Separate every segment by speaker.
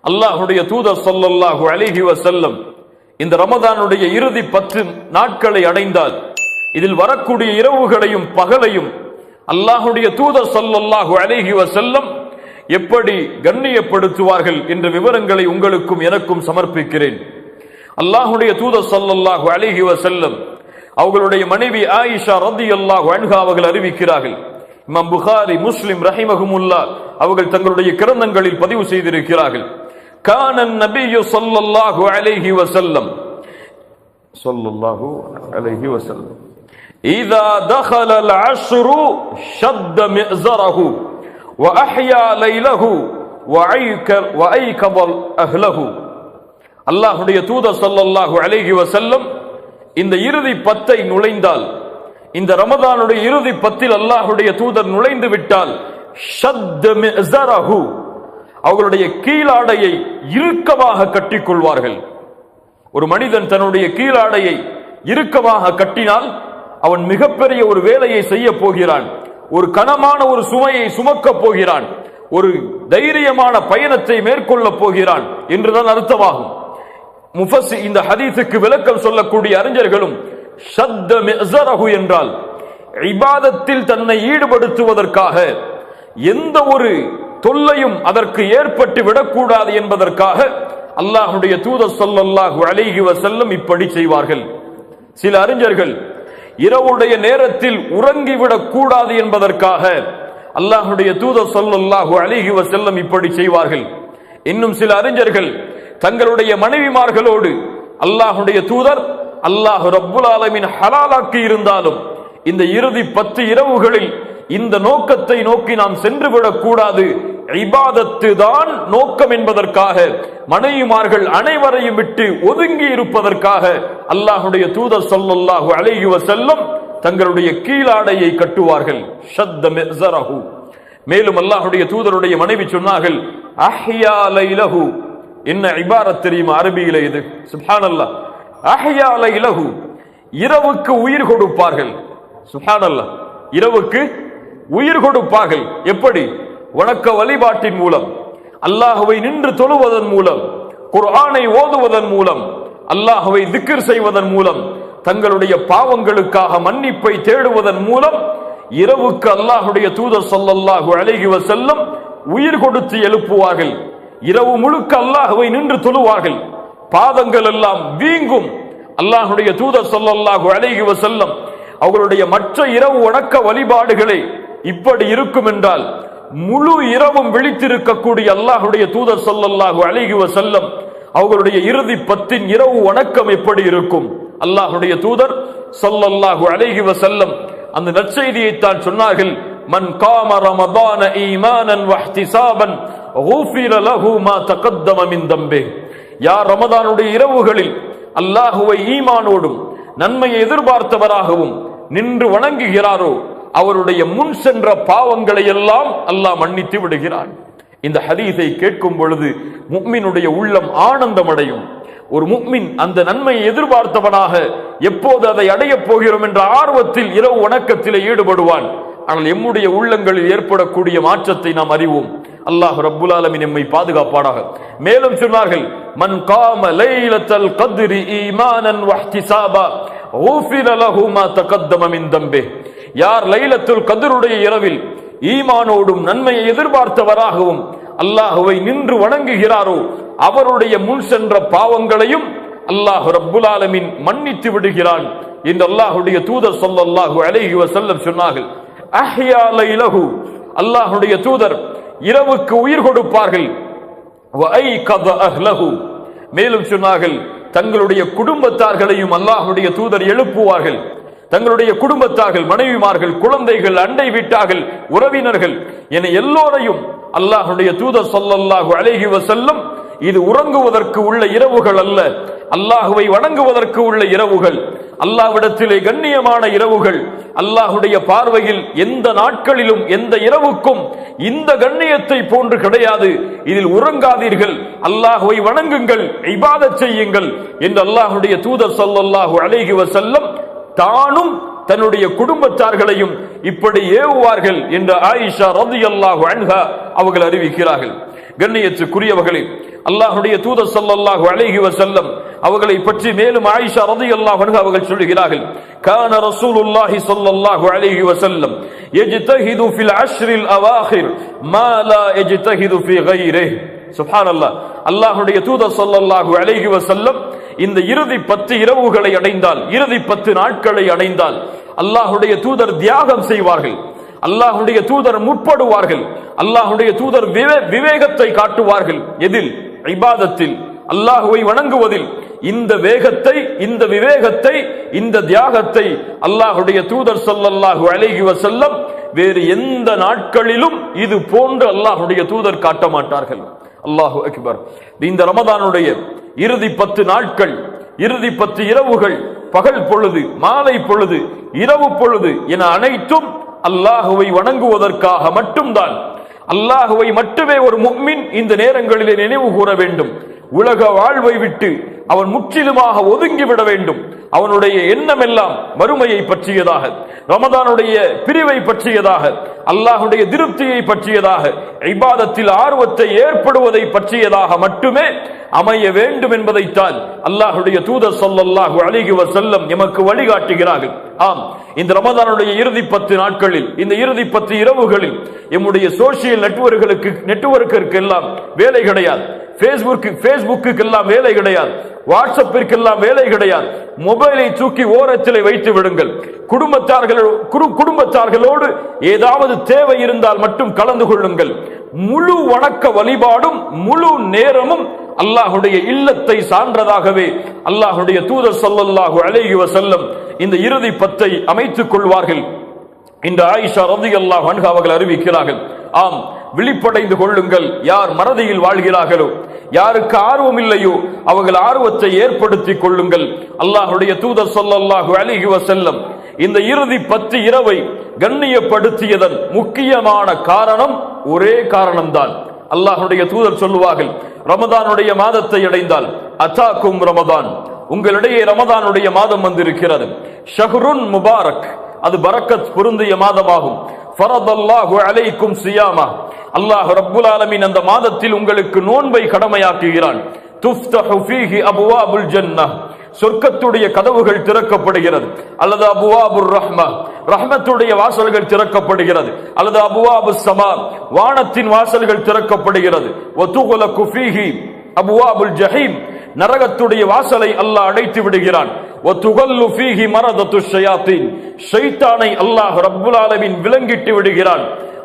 Speaker 1: அல்லாஹ்வுடைய தூதர் ஸல்லல்லாஹு அலைஹி வஸல்லம் இந்த ரமதானுடைய இறுதி 10 நாட்களை அடைந்தால் இதில் வரக்கூடிய இரவுகளையும் பகலையும் அல்லாஹ்வுடைய தூதர் ஸல்லல்லாஹு அலைஹி வஸல்லம் எப்படி கண்ணியப்படுத்துவார்கள் என்ற விவரங்களை உங்களுக்கும் எனக்கும் சமர்ப்பிக்கிறேன். அல்லாஹ்வுடைய தூதர் ஸல்லல்லாஹு அலைஹி வஸல்லம் அவர்களுடைய மனைவி ஆயிஷா ரலியல்லாஹு அன்ஹா அவர்கள் அறிவிக்கிறார்கள். இமாம் புகாரி, முஸ்லிம் ரஹிமஹுமுல்லாஹ் அவர்கள் தங்களுடைய கிரந்தங்களில் பதிவு செய்திருக்கிறார்கள். கான நபியு ஸல்லல்லாஹு அலைஹி வஸல்லம் இதா தخل العشر شد مئزره وأحيا ليله وأيقظ أهله. அல்லாஹ்வுடைய தூதர் ஸல்லல்லாஹு அலைஹி வஸல்லம் இந்த இறுதி 10 நுழைந்தால், இந்த ரமதானுடைய இறுதி 10 அல்லாஹ்வுடைய தூதர் நுழைந்து விட்டால் ஷத்த மிஸரஹு அவர்களுடைய கீழாடையை இறுக்கமாக கட்டிக்கொள்வார்கள். ஒரு மனிதன் தன்னுடைய கீழாடையை இறுக்கமாக கட்டினால் அவன் மிகப்பெரிய ஒரு வேலையை செய்ய போகிறான், ஒரு கனமான ஒரு சுமையை சுமக்க போகிறான், ஒரு தைரியமான பயணத்தை மேற்கொள்ள போகிறான் என்றுதான் அர்த்தமாகும். முஃபஸ்ஸி இந்த ஹதீஸுக்கு விளக்கம் சொல்லக்கூடிய அறிஞர்களும் ஷத்த மிஸரஹு என்றால் இபாதத்தில் தன்னை ஈடுபடுத்துவதற்காக எந்த ஒரு தொல்லையும் அதற்கு ஏற்பட்டு விடக்கூடாது என்பதற்காக அல்லாஹ்வுடைய தூதர் ஸல்லல்லாஹு அலைஹி வஸல்லம் இப்படி செய்வார்கள். சில அறிஞர்கள் இரவுடைய நேரத்தில் உறங்கிவிடக் கூடாது என்பதற்காக அல்லாஹ்வுடைய தூதர் ஸல்லல்லாஹு அலைஹி வஸல்லம் இப்படி செய்வார்கள். இன்னும் சில அறிஞர்கள் தங்களுடைய மனைவிமார்களோடு அல்லாஹ்வுடைய தூதர் அல்லாஹ் ரப்புல் ஆலமீன் ஹலாலாக்கி இருந்தாலும் இந்த இறுதி 10 இரவுகளில் இந்த நோக்கத்தை நோக்கி நாம் சென்று விடக் கூடாது, இபாதத்து தான் நோக்கம் என்பதற்காக மனைவிமார்கள் அனைவரையும் விட்டு ஒதுங்கி இருப்பதற்காக அல்லாஹ்வுடைய தூதர் ஸல்லல்லாஹு அலைஹி வஸல்லம் தங்களுடைய கீழாடையை கட்டுவார்கள். ஷத்த மிஸரஹு. மேலும் அல்லாஹ்வுடைய தூதருடைய மனைவி சொன்னார்கள், அஹ்யா லைலஹு. என்ன இபாரத் தெரியுமா அரபியிலே இது? சுப்ஹானல்லாஹ். அஹ்யா லைலஹு, இரவுக்கு உயிர் கொடுப்பார்கள். சுப்ஹானல்லாஹ், இரவுக்கு உயிர் கொடுப்பார்கள். எப்படி? வணக்க வழிபாட்டின் மூலம், அல்லாஹ்வை நின்று தொழுவதன் மூலம், குர்ஆனை ஓதுவதன் மூலம், அல்லாஹ்வை திக்ர் செய்வதன் மூலம், தங்களுடைய பாவங்களுக்காக மன்னிப்பை தேடுவதன் மூலம் இரவுக்கு அல்லாஹ்வுடைய தூதர் ஸல்லல்லாஹு அலைஹி வஸல்லம் உயிர் கொடுத்து எழுப்புவார்கள். இரவு முழுக்க அல்லாஹ்வை நின்று தொழுவார்கள். பாதங்கள் எல்லாம் வீங்கும். அல்லாஹ்வுடைய தூதர் ஸல்லல்லாஹு அலைஹி வஸல்லம் அவர்களுடைய மற்ற இரவு வணக்க வழிபாடுகளை இப்படி இருக்கும் என்றால் முழு இரவும் விழித்திருக்கக்கூடிய அல்லாஹ்வுடைய தூதர் ஸல்லல்லாஹு அலைஹி வஸல்லம் அவர்களுடைய இறுதி 10 இரவு வணக்கம் எப்படி இருக்கும்? அல்லாஹ்வுடைய தூதர் ஸல்லல்லாஹு அலைஹி வஸல்லம் அந்த நற்செய்தியை தான் சொன்னார்கள். மன் காம ரமதான ஈமானன் வஹ்திசாபன் குஃபிர லஹு மா தகத்தம மின் தம்பிஹி. யார் ரமதானுடைய இரவுகளில் அல்லாஹ்வை ஈமானோடும் நன்மையை எதிர்பார்த்தவராகவும் நின்று வணங்குகிறாரோ அவருடைய முன் சென்ற பாவங்களை எல்லாம் அல்லாஹ் மன்னித்து விடுகிறான். இந்த ஹதீஸை கேட்கும் பொழுது முஃமினுடைய உள்ளம் ஆனந்தம் அடையும். ஒரு முஃமின் அந்த நன்மையை எதிர்பார்த்தவனாக எப்போது அதை அடையப் போகிறோம் என்ற ஆர்வத்தில் இரவு வணக்கத்திலே ஈடுபடுவான். ஆனால் எம்முடைய உள்ளங்களில் ஏற்படக்கூடிய மாற்றத்தை நாம் அறிவோம். அல்லாஹ் ரப்புல் ஆலமீன் நம்மை பாதுகாப்பானாக. மேலும் சொன்னார்கள், மன் காம லைலத்தல் கத்ரி ஈமானன் வஹ்திசாபா குஃபிர லஹு மா தகத்தம மின் தம்பிஹி. யார் லைலத்துல் கத்ருடைய இரவில் ஈமானோடும் நன்மையை எதிர்பார்த்தவராகவும் அல்லாஹ்வை நின்று வணங்குகிறாரோ அவருடைய முன் சென்ற பாவங்களையும் அல்லாஹ் ரப்புல் ஆலமீன் மன்னித்து விடுகிறான் என்று அல்லாஹ்வுடைய தூதர் ஸல்லல்லாஹு அலைஹி வஸல்லம் சொன்னார்கள். அஹ்யா லைலஹு, அல்லாஹ்வுடைய தூதர் இரவுக்கு உயிர் கொடுப்பார்கள். வஐகத அஹ்லஹு, மேலும் சொன்னார்கள் தங்களுடைய குடும்பத்தார்களையும் அல்லாஹ்வுடைய தூதர் எழுப்புவார்கள். தங்களுடைய குடும்பத்தார்கள், மனைவிமார்கள், குழந்தைகள், அண்டை வீட்டார்கள், உறவினர்கள் என எல்லோரையும் அல்லாஹ்வுடைய தூதர் ஸல்லல்லாஹு அலைஹி வஸல்லம் இது உறங்குவதற்கு உள்ள இரவுகள் அல்ல, அல்லாஹ்வை வணங்குவதற்கு உள்ள இரவுகள், அல்லாஹ்விடத்திலே கண்ணியமான இரவுகள். அல்லாஹ்வுடைய பார்வையில் எந்த நாட்களிலும் எந்த இரவுக்கும் இந்த கண்ணியத்தை போன்று கிடையாது. இதில் உறங்காதீர்கள், அல்லாஹ்வை வணங்குங்கள், இபாதத் செய்யுங்கள் என்று அல்லாஹ்வுடைய தூதர் ஸல்லல்லாஹு அலைஹி வஸல்லம் தானும் தன்னுடைய குடும்பத்தார்களையும் இப்படி ஏவுவார்கள் என்று ஆயிஷா ரலியல்லாஹு அன்ஹா அவர்கள் அறிவிக்கிறார்கள். கண்ணியத்துக்குரியவர்களே, அல்லாஹ்வுடைய தூதர் ஸல்லல்லாஹு அலைஹி வஸல்லம் அவர்களை பற்றி மேலும் ஆயிஷா ரலியல்லாஹு அன்ஹா அவர்கள் சொல்கிறார்கள், கான ரசூலுல்லாஹி ஸல்லல்லாஹு அலைஹி வஸல்லம் யஜ்தஹிது ஃபில் அஷ்ரில் அவாஹிர் மா லா யஜ்தஹிது ஃபீ கைரிஹி. சுப்ஹானல்லாஹ். அல்லாஹ்வுடைய தூதர் ஸல்லல்லாஹு அலைஹி வஸல்லம் இந்த இறுதி 10 இரவுகளை அடைந்தால், இறுதி 10 நாட்களை அடைந்தால் அல்லாஹ்வுடைய தூதர் தியாகம் செய்வார்கள், அல்லாஹ்வுடைய தூதர் முற்படுவார்கள், அல்லாஹ்வுடைய தூதர் விவேகத்தை காட்டுவார்கள். எதில்? இபாதத்தில், அல்லாஹ்வை வணங்குவதில். இந்த வேகத்தை, இந்த விவேகத்தை, இந்த தியாகத்தை அல்லாஹ்வுடைய தூதர் ஸல்லல்லாஹு அலைஹி வஸல்லம் வேறு எந்த நாட்களிலும் இது போன்று அல்லாஹ்வுடைய தூதர் காட்ட மாட்டார்கள். அல்லாஹு அக்பர். இந்த ரமதானுடைய இறுதி 10 நாட்கள், இறுதி 10 இரவுகள், பகல் பொழுது, மாலை பொழுது, இரவு பொழுது என அனைத்தும் அல்லாஹுவை வணங்குவதற்காக மட்டும்தான். அல்லாஹுவை மட்டுமே ஒரு முஃமின் இந்த நேரங்களிலே நினைவு கூற வேண்டும். உலக வாழ்வை விட்டு அவன் முற்றிலுமாக ஒதுங்கிவிட வேண்டும். அவனுடைய எண்ணம் எல்லாம் மறுமையை பற்றியதாக, ரமதானுடைய பிரிவை பற்றியதாக, அல்லாஹுடைய திருப்தியை பற்றியதாக, இபாதத்தில் ஆர்வத்தை ஏற்படுவதை பற்றியதாக மட்டுமே அமைய வேண்டும் என்பதைத்தான் அல்லாஹுடைய தூதர் ஸல்லல்லாஹு அலைஹி வஸல்லம் எமக்கு வழிகாட்டுகிறார்கள். ஆம், இந்த ரமதானுடைய இறுதி 10 நாட்களில், இந்த இறுதி 10 இரவுகளில் எம்முடைய சோசியல் நெட்வொர்க்கிற்கு எல்லாம் வேலை கிடையாது, பேஸ்புக்கு எல்லாம் வேலை கிடையாது, வாட்ஸ்அப்பிற்கு எல்லாம் வேலை கிடையாது. மொபைலை தூக்கி ஓரத்திலே வைத்து விடுங்கள். குடும்பத்தார்களோடு ஏதாவது தேவை இருந்தால் மட்டும் கலந்து கொள்ளுங்கள். முழு வணக்க வழிபாடும் முழு நேரமும் அல்லாஹுடைய இல்லத்தை சான்றதாகவே அல்லாஹுடைய தூதர் ஸல்லல்லாஹு அலைஹி வஸல்லம் இந்த இறுதி 10ஐ அமைத்துக் கொள்வார்கள். இந்த ஆயிஷா ரலியல்லாஹு அன்ஹா அவர்கள் அறிவிக்கிறார்கள், ஆம், விழிப்படைந்து கொள்ளுங்கள். யார் மறதியில் வாழ்கிறார்களோ, யாருக்கு ஆர்வம் இல்லையோ அவர்கள் ஆர்வத்தை ஏற்படுத்திக் கொள்ளுங்கள். அல்லாஹுடைய தூதர் ஸல்லல்லாஹு அலைஹி வஸல்லம் இந்த இறுதி 10 இரவை கண்ணியப்படுத்தியதன் முக்கியமான காரணம் ஒரே காரணம்தான். அல்லாஹுடைய தூதர் சொல்லுவார்கள், ரமதானுடைய மாதத்தை அடைந்தால், அதாக்கும் ரமதான், உங்களிடையே ரமதானுடைய மாதம் வந்திருக்கிறது, ஷஹ்ருன் முபாரக், அது பரக்கத் பொருந்திய மாதமாகும். ஃபரதல்லாஹு அலைக்கும் சியாமா, அல்லாஹ் ரப்புல் ஆலமீன் அந்த மாதத்தில் உங்களுக்கு நோன்பை கடமையாக்குகிறான். துஃப்தஹு ஃபீஹி அப்வாபுல் ஜன்னah, சொர்க்கத்துடைய கதவுகள் திறக்கப்படுகிறது. அல்லது அபுவாபுர் ரஹ்மா, ரஹ்மத்துடைய வாசல்கள் திறக்கப்படுகிறது. அல்லது அபுவாபுஸ் ஸமா, வானத்தின் வாசல்கள் திறக்கப்படுகிறது. வதுகுலகு ஃபீஹி அபுவாபுல் ஜஹீம், நரகத்துடைய வாசலை அல்லாஹ் அடைத்து விடுகிறான். வதுகல்லு ஃபீஹி மரதத்துஷ் ஷயாத்தீன், ஷைத்தானை அல்லாஹ் ரப்புல் ஆலமீன் விலங்கிட்டு விடுகிறான்.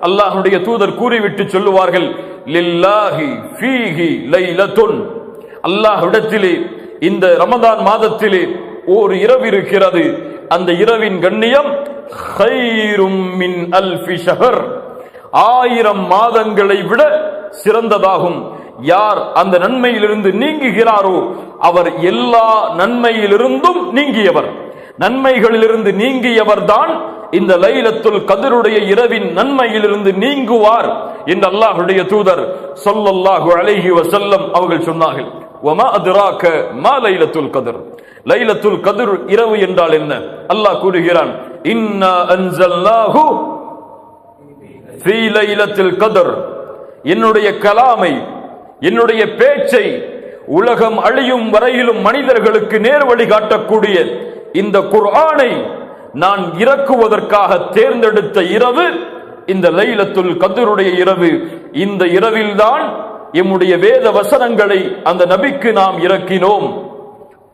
Speaker 1: அல்லாஹ்வுடைய தூதர் கூறிவிட்டு சொல்லுவார்கள், லில்லாஹி ஃபீஹி லைலத்துன், அல்லாஹ்விடத்திலே இந்த ரமதான் மாதத்திலே ஒரு இரவு இருக்கிறது, அந்த இரவின் கண்ணியம் கைரும் மின் அல்ஃபி ஷஹர், 1000 மாதங்களை விட சிறந்ததாகும். யார் அந்த நன்மையிலிருந்து நீங்குகிறாரோ அவர் எல்லா நன்மையிலிருந்தும் நீங்கியவர். நன்மைகளிலிருந்து நீங்கியவர் தான் இந்த லைலத்துல் கத்ருடைய இரவின் நன்மையிலிருந்து நீங்குவார் என்று அல்லாஹ்வுடைய தூதர் ஸல்லல்லாஹு அலைஹி வஸல்லம் அவர்கள் சொன்னார்கள். வமா அத்ராக மா லைலத்துல் கத்ர், லைலத்துல் கத்ர் இரவு என்றால் என்ன? அல்லாஹ் கூறுகிறான், இன்னா அன்ஸல்னாஹு ஃபீ லைலத்துல் கத்ர், என்னுடைய கலாமை, என்னுடைய பேச்சை உலகம் அழியும் வரையிலும் மனிதர்களுக்கு நேர்வழி காட்டக்கூடிய இந்த குர்ஆனை நான் இறக்குவதற்காக தேர்ந்தெடுத்த இரவு இந்த லைலத்துல் கத்ருடைய இரவு. இந்த இரவில்தான் எம்முடைய வேத வசனங்களை அந்த நபிக்கு நாம் இறக்கினோம்.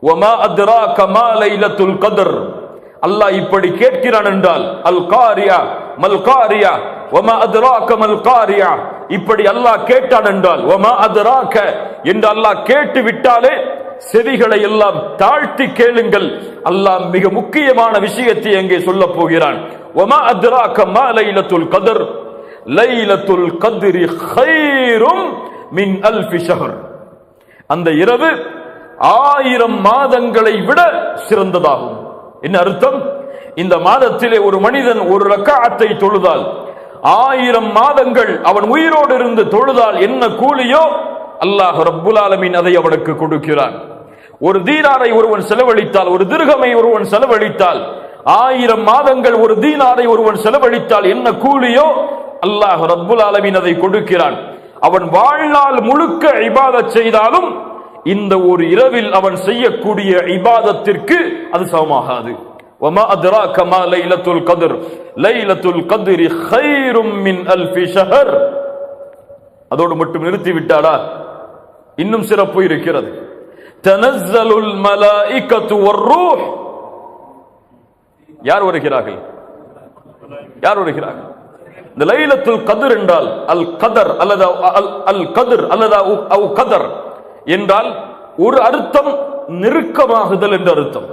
Speaker 1: வமா அத்ராக மா லைலத்துல் கத்ர், அல்லாஹ் இப்படி கேட்கிறான் என்றால், அல் காரியா மல் காரியா வமா அத்ராக மல் காரியா, இப்படி அல்லாஹ் கேட்டான் என்றால், வமா அத்ராக என்று அல்லாஹ் கேட்டு விட்டாலே செவிகளை எல்லாம் தாழ்த்தி கேளுங்கள். அல்லாஹ் மிக முக்கியமான விஷயத்தை அங்கே சொல்ல போகிறான். வமா அத்ராக மா லைலத்துல் கத்ர், லைலத்துல் கத்ரி கைரும் மின் அல்ஃபி ஷஹர், அந்த இரவு 1000 மாதங்களை விட சிறந்ததாகும். என்ன அர்த்தம்? இந்த மாதத்திலே ஒரு மனிதன் ஒரு ரக்காத்தை தொழுதால், 1000 மாதங்கள் அவன் உயிரோடு இருந்து தொழுதால் என்ன கூலியோ அல்லாஹ் ரப்புல் ஆலமீன் அதை அவனுக்கு கொடுக்கிறான். ஒரு தீனாரை ஒருவன் செலவழித்தால், ஒரு திர்ஹமை ஒருவன் செலவழித்தால், 1000 மாதங்கள் ஒரு தீனாரை ஒருவன் செலவழித்தால் என்ன கூலியோ அல்லாஹ் ரப்புல் ஆலமீன் அதை கொடுக்கிறான். அவன் வாழ்நாள் முழுக்க இபாதத் செய்தாலும் இந்த ஒரு இரவில் அவன் செய்யக்கூடிய இபாதத்திற்கு அது சமமாகாது. வமா அத்ராக மா லைலத்துல் கத்ர் லைலத்துல் கத்ரி கைரும் மின் அல்ஃபி ஷஹர். அதோடு மட்டும் நிறுத்தி விட்டாடா? இன்னும் சிறப்பு இருக்கிறது. தனஸ்ஸலுல் மலாயிகத்து வர்ரூஹ். யார் வருகிறார்கள்? யார் வருகிறார்கள்? இந்த லைலத்துல் கத்ர் என்றால் அல் கதர் அல்லது அல் கத்ர் அல்லது அவு கதர் என்றால் ஒரு அர்த்தம் நெருக்கமாகுதல் என்ற அர்த்தம்.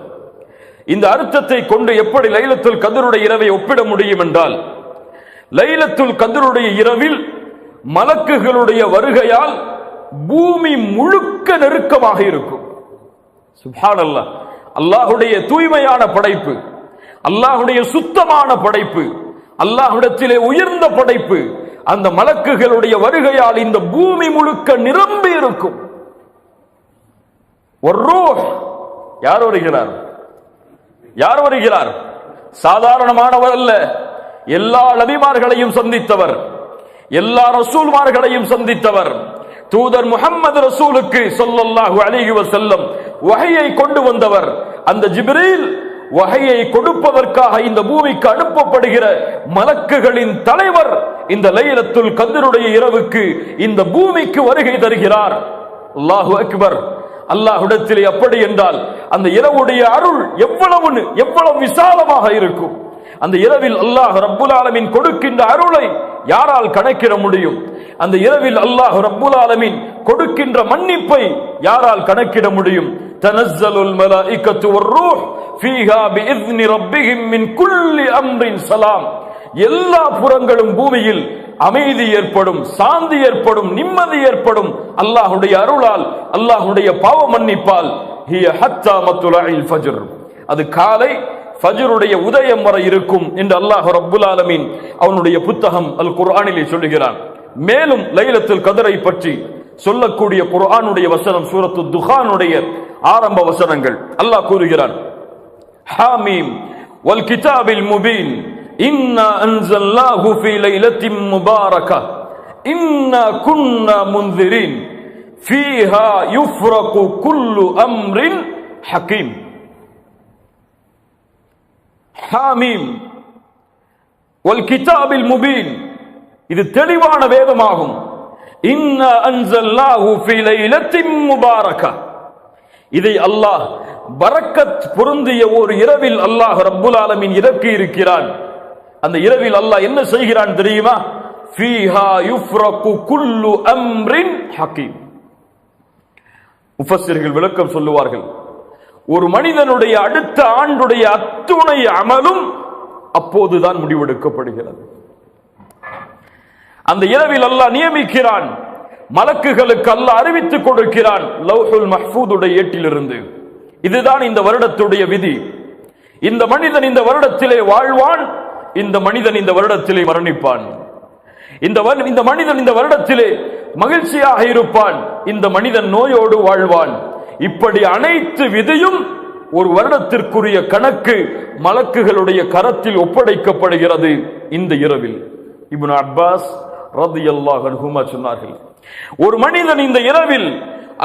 Speaker 1: இந்த அர்த்தத்தை கொண்டு எப்படி லைலத்துல் கத்ருடைய இரவை ஒப்பிட முடியும் என்றால், லைலத்துல் கத்ருடைய இரவில் மலக்குகளுடைய வருகையால் பூமி முழுக்க நெருக்கமாக இருக்கும். சுப்ஹானல்லாஹ். அல்லாஹ்வுடைய தூய்மையான படைப்பு, அல்லாஹ்வுடைய சுத்தமான படைப்பு, அல்லாஹ்விடத்திலே உயர்ந்த படைப்பு, அந்த மலக்குகளுடைய வருகையால் இந்த பூமி முழுக்க நிரம்பி இருக்கும். வர்ரூஹ். யார் வருகிறார்? யார் வருகிறார்? சாதாரணமானவர் அல்ல. எல்லா நபிமார்களையும் சந்தித்தவர், எல்லா ரசூல்மார்களையும் சந்தித்தவர், தூதர் முஹம்மது ரசூலுக்கு ஸல்லல்லாஹு அலைஹி வஸல்லம் வஹையை கொண்டு வந்தவர். அந்த ஜிப்ரீல் வஹையை கொடுப்பதற்காக இந்த பூமிக்கு அனுப்பப்படுகிற மலக்குகளின் தலைவர் இந்த லைலத்துல் கத்ருடைய இரவுக்கு இந்த பூமிக்கு வருகை தருகிறார். அல்லாஹு அக்பர். அல்லாஹ்விடத்திலே அப்படி என்றால் அந்த இரவுடைய அருள் எவ்வளவு விசாலமாக இருக்கும். அந்த இரவில் அல்லாஹ் ரப்புல் ஆலமீன் கொடுக்கின்ற அருளை யாரால் கணக்கிட முடியும்? அந்த இரவில் அல்லாஹ் ரப்புல் ஆலமீன் கொடுக்கின்ற மன்னிப்பை யாரால் கணக்கிட முடியும்? தனஸ்ஸலுல் மலாயிகத்து வர்ரூஹ் ஃபீஹா பிஇذن ரப்பிஹிம் மின் குல்லி அம்ரின் ஸலாம். எல்லா புறங்களும் பூமியில் அமைதி ஏற்படும், சாந்தி ஏற்படும், நிம்மதி ஏற்படும் அல்லாஹ்வுடைய அருளால், அல்லாஹ்வுடைய பாவ மன்னிப்பால். ஹிய ஹத்தா மத்லஇல் ஃபஜ்ர். அது காலை ஃபஜ்ருடைய உதயம் வரை இருக்கும் என்று அல்லாஹ் ரப்புல் ஆலமீன் அவனுடைய புத்தகம் அல் குர்ஆனிலே சொல்லுகிறான். மேலும் லைலத்துல் கத்ரை பற்றி சொல்லக்கூடிய குர்ஆனுடைய வசனம் சூரத்து துஹானுடைய ஆரம்ப வசனங்கள். அல்லாஹ் கூறுகிறான், ஹாமீம் வல் கிதாபில் முபீன் இன்னா அன்ஸல்னாஹு ஃபீ லைலத்தின் முபாரகா இன்னா குன்னா முன்திரீன் ஃபீஹா யுஃப்ரகு குல்லு அம்ரின் ஹகீம். ஹாமீம் வல் கிதாபில் முபீன், இது தெளிவான வேதமாகும். இன்னா அன்ஸல்னாஹு ஃபீ லைலத்தின் முபாரகா, இதை அல்லாஹ் பரக்கத் பொருந்திய ஒரு இரவில் அல்லாஹ் ரப்புல் ஆலமீன் இறக்கி இருக்கிறான். அந்த இரவில் அல்லாஹ் என்ன செய்கிறான் தெரியுமா? ஃபீஹா யுஃப்ரகு குல்லு அம்ரின் ஹகீம். முஃபஸ்ஸிர்கள் விளக்கம் சொல்லுவார்கள், ஒரு மனிதனுடைய அடுத்த ஆண்டுடைய அத்துணை அமலும் அப்போதுதான் முடிவெடுக்கப்படுகிறது. அந்த இரவில் அல்லாஹ் நியமிக்கிறான், மலக்குகளுக்கு அல்லாஹ் அறிவித்துக் கொடுக்கிறான் லவ்ஹுல் மஹ்ஃபூதுடைய ஏட்டிலிருந்து. இதுதான் இந்த வருடத்துடைய விதி. இந்த மனிதன் இந்த வருடத்திலே வாழ்வான், இந்த மனிதன் இந்த வருடத்திலே மரணிப்பான். இந்த மனிதன் இந்த வருடத்திலே மகிழ்ச்சியாக இருப்பான், இந்த மனிதன் நோயோடு வாழ்வான். இப்படி அனைத்து விதியும் ஒரு வருடத்திற்குரிய கணக்கு மலக்குகளுடைய கரத்தில் ஒப்படைக்கப்படுகிறது இந்த இரவில். இப்னு அப்பாஸ் ரலியல்லாஹு அன்ஹுமா சொன்னார்கள், ஒரு மனிதன் இந்த இரவில்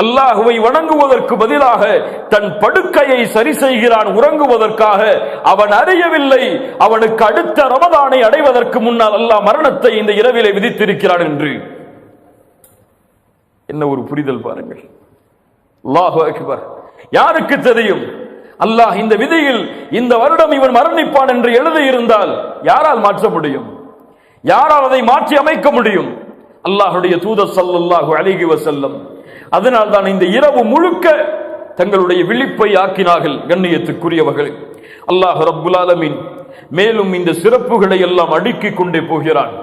Speaker 1: அல்லாஹுவை வணங்குவதற்கு பதிலாக தன் படுக்கையை சரி செய்கிறான் உறங்குவதற்காக. அவன் அறியவில்லை அவனுக்கு அடுத்த ரமதானை அடைவதற்கு முன்னால் அல்லாஹ் மரணத்தை இந்த இரவிலே விதித்திருக்கிறான் என்று. என்ன ஒரு புரிதல் பாருங்கள். அல்லாஹு அக்பர். யாருக்கு தெரியும்? அல்லாஹ் இந்த விதியில் இந்த வருடம் இவன் மரணிப்பான் என்று எழுதியிருந்தால் யாரால் மாற்ற முடியும்? யாரால் அதை மாற்றி அமைக்க முடியும்? அல்லாஹ்வுடைய தூதர் ஸல்லல்லாஹு அலைஹி வஸல்லம் அதனால் தான் இந்த இரவு முழுக்க தங்களுடைய விழிப்பை ஆக்கினார்கள். கண்ணியத்துக்குரியவர்களே, அல்லாஹ் ரப்புல் ஆலமீன் மேலும் இந்த சிறப்புகளை எல்லாம் அடுக்கிக் கொண்டே போகிறான்.